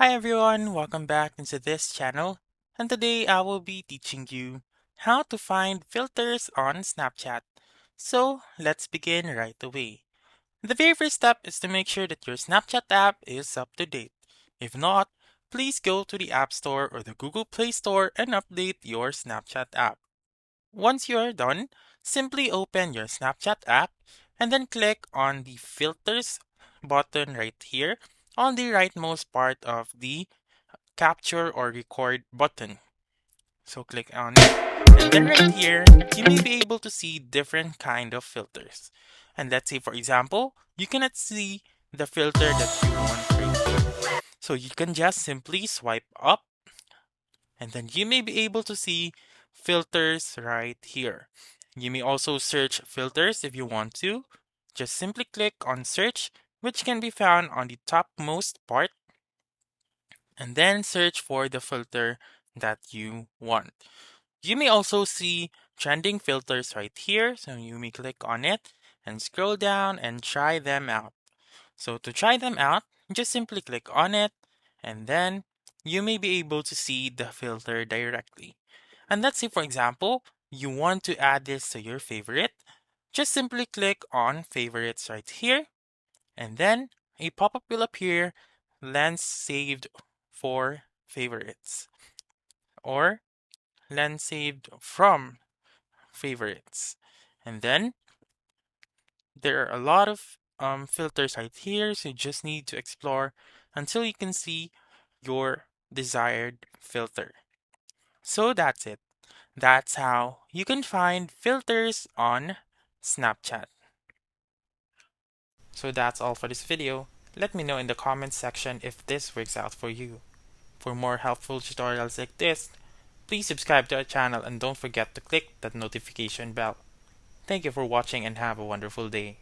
Hi everyone, welcome back into this channel. And today I will be teaching you how to find filters on Snapchat. So let's begin right away. The very first step is to make sure that your Snapchat app is up to date. If not, please go to the App Store or the Google Play Store and update your Snapchat app. Once you are done, simply open your Snapchat app and then click on the filters button right here on the rightmost part of the capture or record button. So click on it. And then right here, you may be able to see different kind of filters. And let's say for example, you cannot see the filter that you want right here. So you can just simply swipe up and then you may be able to see filters right here. You may also search filters if you want to. Just simply click on search, which can be found on the topmost part, and then search for the filter that you want. You may also see trending filters right here, so you may click on it and scroll down and try them out. So to try them out, just simply click on it and then you may be able to see the filter directly. And let's say for example, you want to add this to your favorite, just simply click on favorites right here and then a pop-up will appear, lens saved for favorites or lens saved from favorites. And then there are a lot of filters right here, so you just need to explore until you can see your desired filter. So that's it. That's how you can find filters on Snapchat. So that's all for this video. Let me know in the comments section if this works out for you. For more helpful tutorials like this, please subscribe to our channel and don't forget to click that notification bell. Thank you for watching and have a wonderful day.